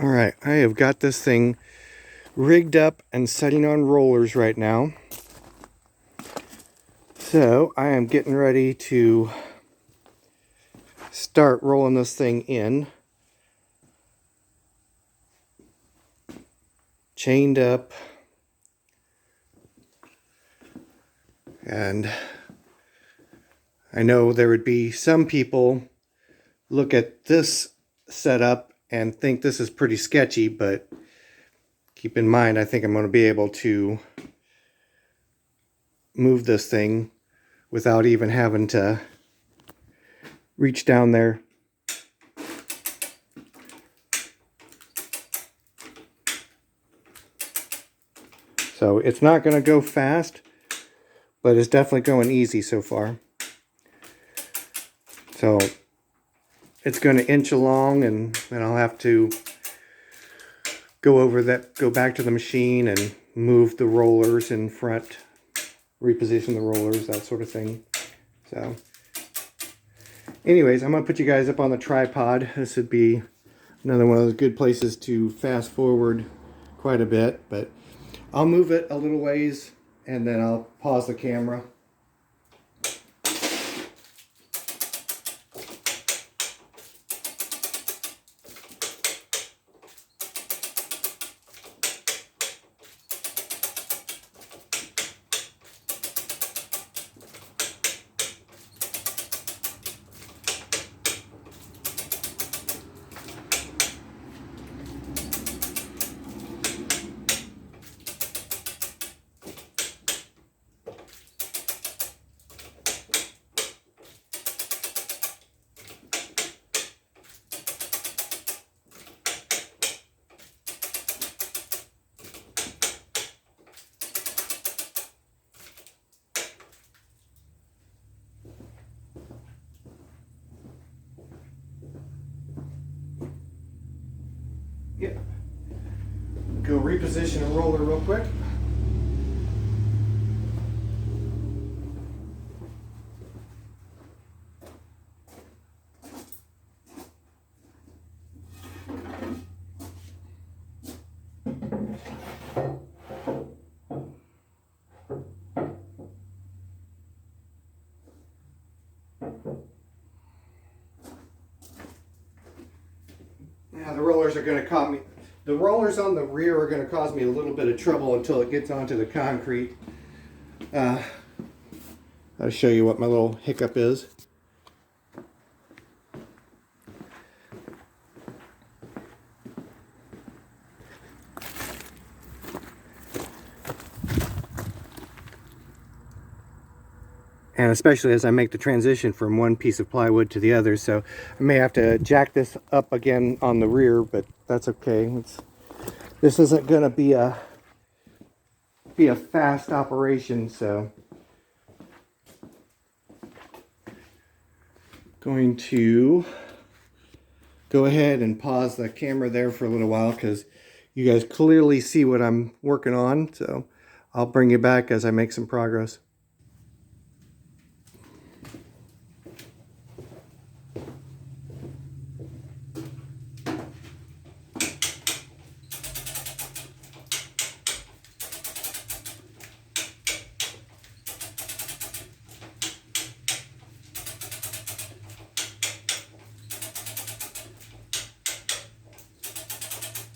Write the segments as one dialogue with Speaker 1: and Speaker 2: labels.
Speaker 1: All right, I have got this thing rigged up and setting on rollers right now. So I am getting ready to start rolling this thing in. Chained up. And I know there would be some people look at this setup and think this is pretty sketchy, but keep in mind, I think I'm going to be able to move this thing without even having to reach down there. So it's not going to go fast, but it's definitely going easy so far. So it's going to inch along, and then I'll have to go back to the machine and move the rollers in front, reposition the rollers, that sort of thing. So anyways, I'm going to put you guys up on the tripod. This would be another one of those good places to fast forward quite a bit, but I'll move it a little ways and then I'll pause the camera. Yep. Go reposition a roller real quick. Now the rollers are going to cause me, the rollers on the rear are going to cause me a little bit of trouble until it gets onto the concrete. I'll show you what my little hiccup is. And especially as I make the transition from one piece of plywood to the other, so I may have to jack this up again on the rear, but that's okay. This isn't going to be a fast operation, so going to go ahead and pause the camera there for a little while because you guys clearly see what I'm working on, so I'll bring you back as I make some progress.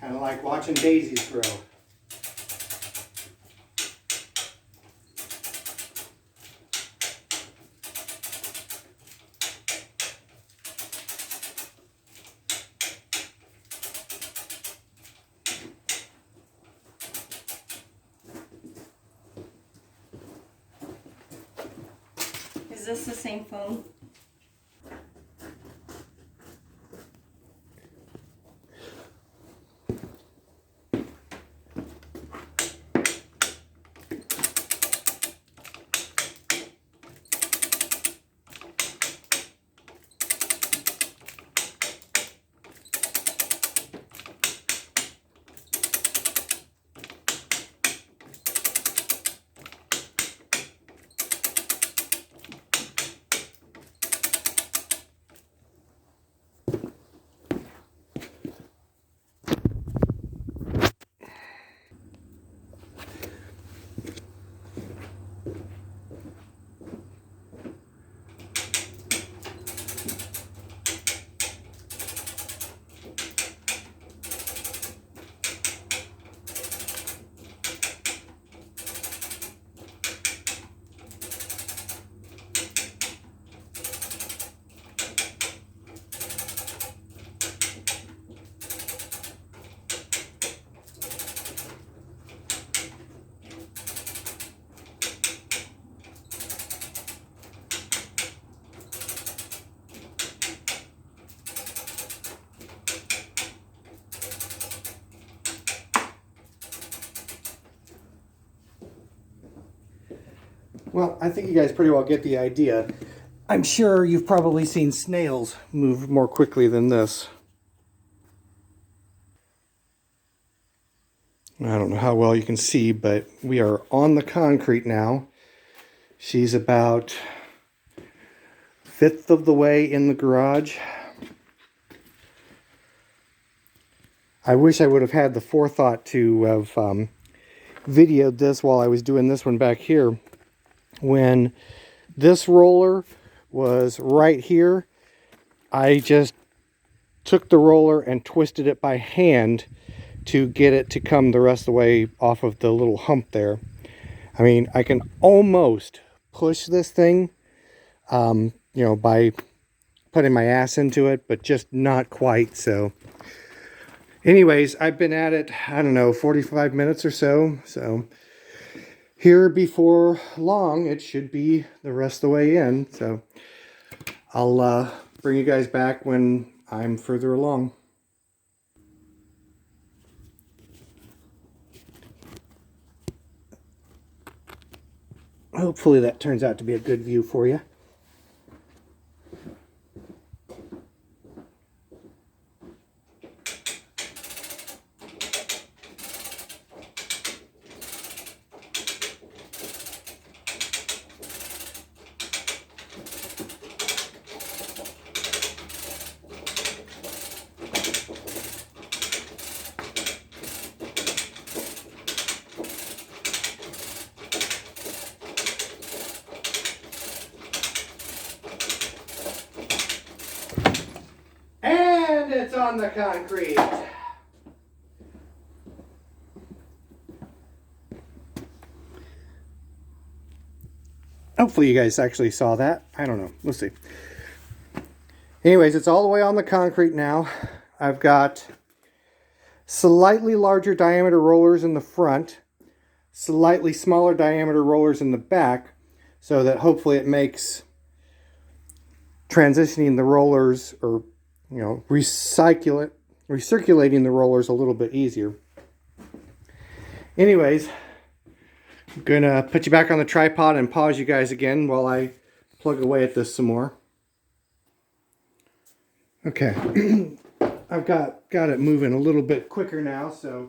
Speaker 1: Kind of like watching daisies grow.
Speaker 2: Is this the same phone?
Speaker 1: Well, I think you guys pretty well get the idea. I'm sure you've probably seen snails move more quickly than this. I don't know how well you can see, but we are on the concrete now. She's about 1/5 of the way in the garage. I wish I would have had the forethought to have videoed this while I was doing this one back here. When this roller was right here, I just took the roller and twisted it by hand to get it to come the rest of the way off of the little hump there. I mean, I can almost push this thing, you know, by putting my ass into it, but just not quite. So anyways, I've been at it, I don't know, 45 minutes or so. So here before long, it should be the rest of the way in. So I'll bring you guys back when I'm further along. Hopefully that turns out to be a good view for you. And it's on the concrete. Hopefully you guys actually saw that. I don't know. We'll see. Anyways, it's all the way on the concrete now. I've got slightly larger diameter rollers in the front, slightly smaller diameter rollers in the back, so that hopefully it makes transitioning the rollers, or you know, recirculating the rollers a little bit easier. Anyways, I'm gonna put you back on the tripod and pause you guys again while I plug away at this some more. Okay, I've got it moving a little bit quicker now, so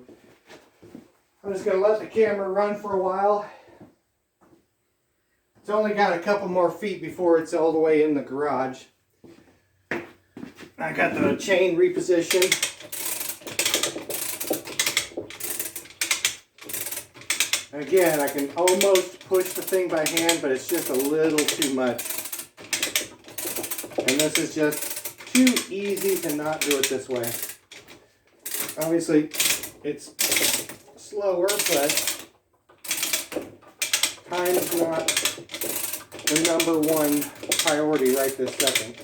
Speaker 1: I'm just gonna let the camera run for a while. It's only got a couple more feet before it's all the way in the garage. I got the chain repositioned. Again, I can almost push the thing by hand, but it's just a little too much. And this is just too easy to not do it this way. Obviously, it's slower, but time's not the #1 priority right this second.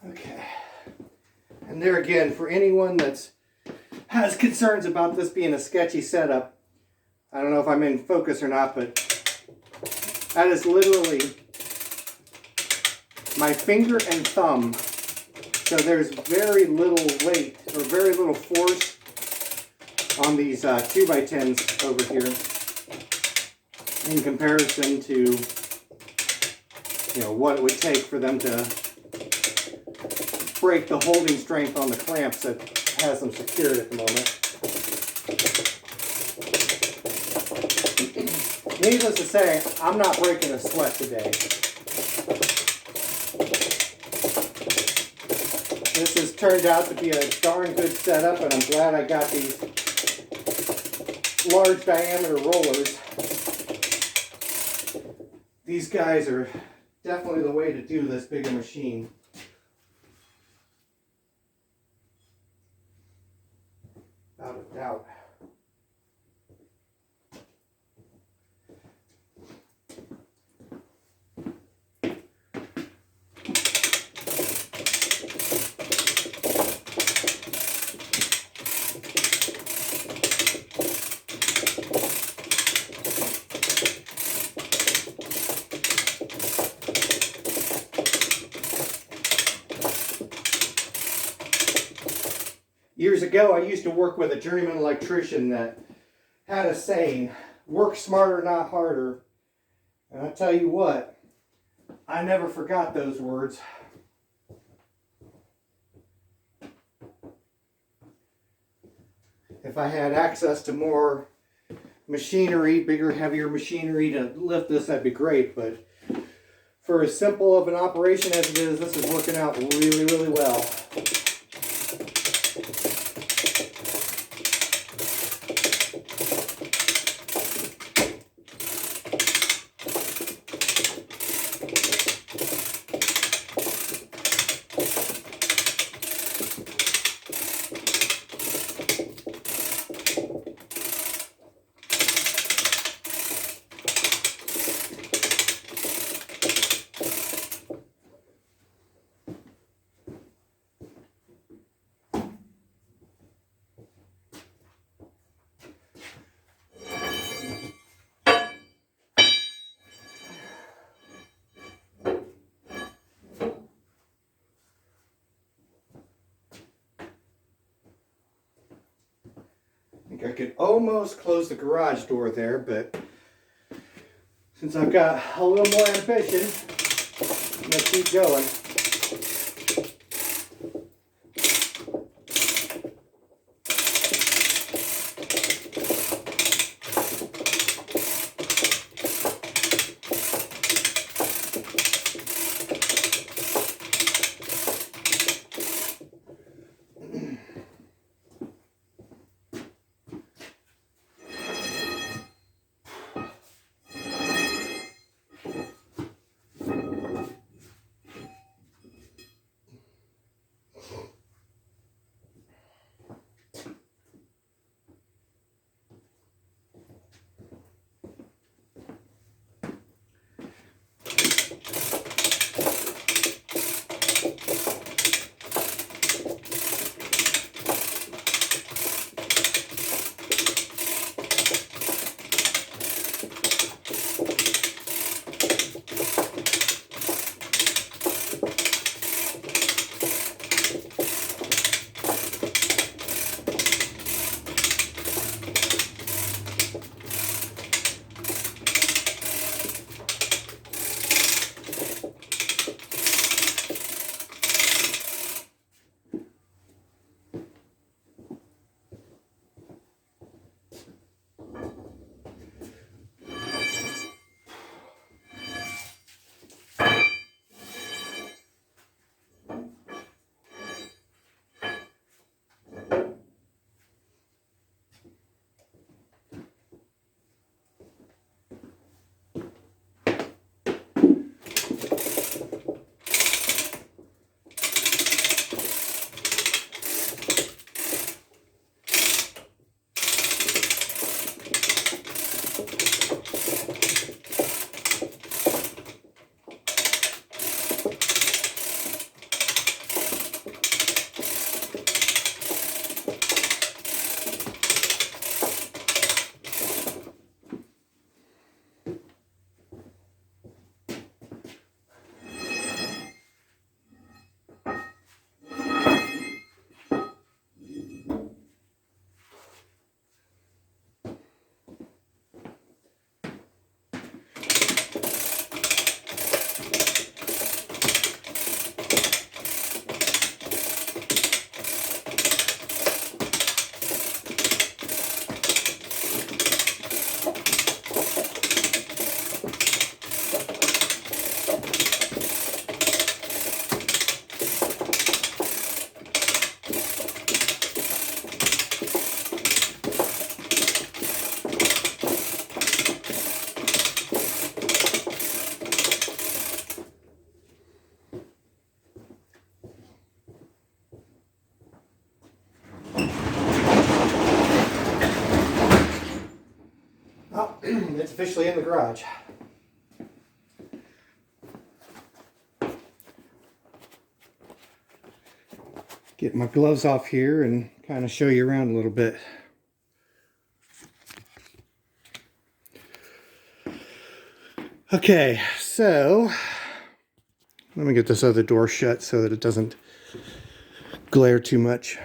Speaker 1: Okay. And there again, for anyone that has concerns about this being a sketchy setup, I don't know if I'm in focus or not, but that is literally my finger and thumb. So there's very little weight or very little force on these 2x10s over here in comparison to, you know, what it would take for them to break the holding strength on the clamps that has them secured at the moment. Needless to say, I'm not breaking a sweat today. This has turned out to be a darn good setup, and I'm glad I got these large diameter rollers. These guys are definitely the way to do this bigger machine. Without a doubt. Years ago, I used to work with a journeyman electrician that had a saying, work smarter, not harder. And I tell you what, I never forgot those words. If I had access to more machinery, bigger, heavier machinery to lift this, that'd be great. But for as simple of an operation as it is, this is working out really, really well. I could almost close the garage door there, but since I've got a little more ambition, I'm going to keep going. It's officially in the garage. Get my gloves off here and kind of show you around a little bit. Okay, so let me get this other door shut so that it doesn't glare too much.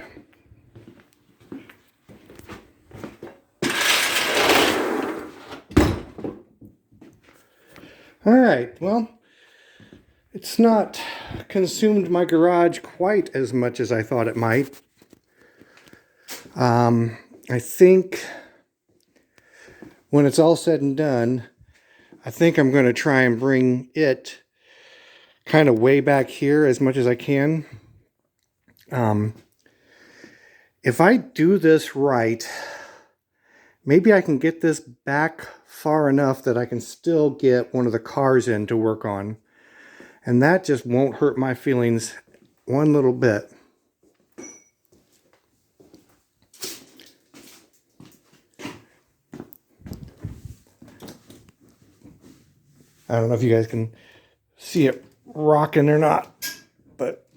Speaker 1: All right, well, it's not consumed my garage quite as much as I thought it might. I think when it's all said and done, I think I'm going to try and bring it kind of way back here as much as I can. If I do this right, maybe I can get this back far enough that I can still get one of the cars in to work on. And that just won't hurt my feelings one little bit. I don't know if you guys can see it rocking or not, but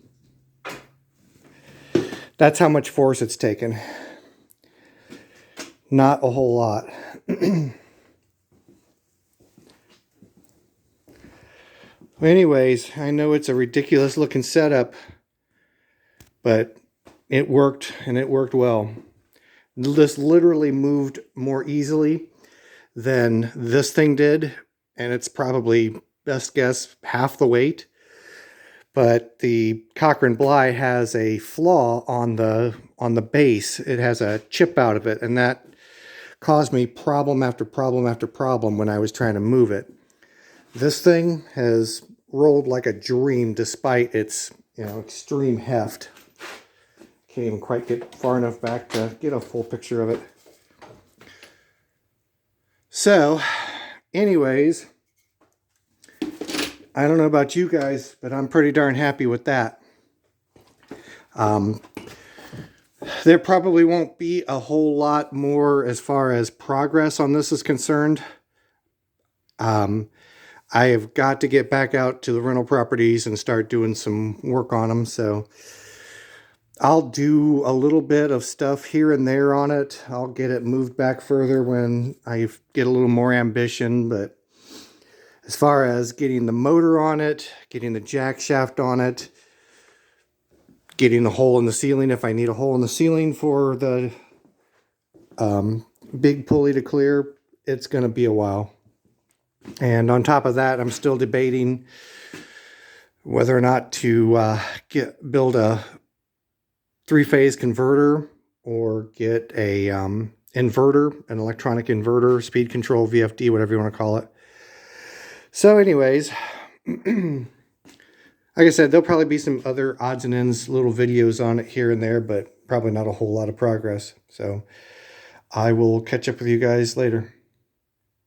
Speaker 1: that's how much force it's taken. Not a whole lot. Anyways, I know it's a ridiculous looking setup, but it worked, and it worked well. This literally moved more easily than this thing did, and it's probably, best guess, half the weight. But the Cochran Bly has a flaw on the base. It has a chip out of it, and that caused me problem after problem after problem when I was trying to move it. This thing has rolled like a dream despite its, extreme heft. Can't even quite get far enough back to get a full picture of it. So, anyways, I don't know about you guys, but I'm pretty darn happy with that. There probably won't be a whole lot more as far as progress on this is concerned. I have got to get back out to the rental properties and start doing some work on them. So I'll do a little bit of stuff here and there on it. I'll get it moved back further when I get a little more ambition. But as far as getting the motor on it, getting the jack shaft on it, getting the hole in the ceiling if I need a hole in the ceiling for the big pulley to clear, it's going to be a while. And on top of that, I'm still debating whether or not to build a 3-phase converter or get a inverter, an electronic inverter, speed control, VFD, whatever you want to call it. So anyways, like I said, there'll probably be some other odds and ends, little videos on it here and there, but probably not a whole lot of progress. So I will catch up with you guys later.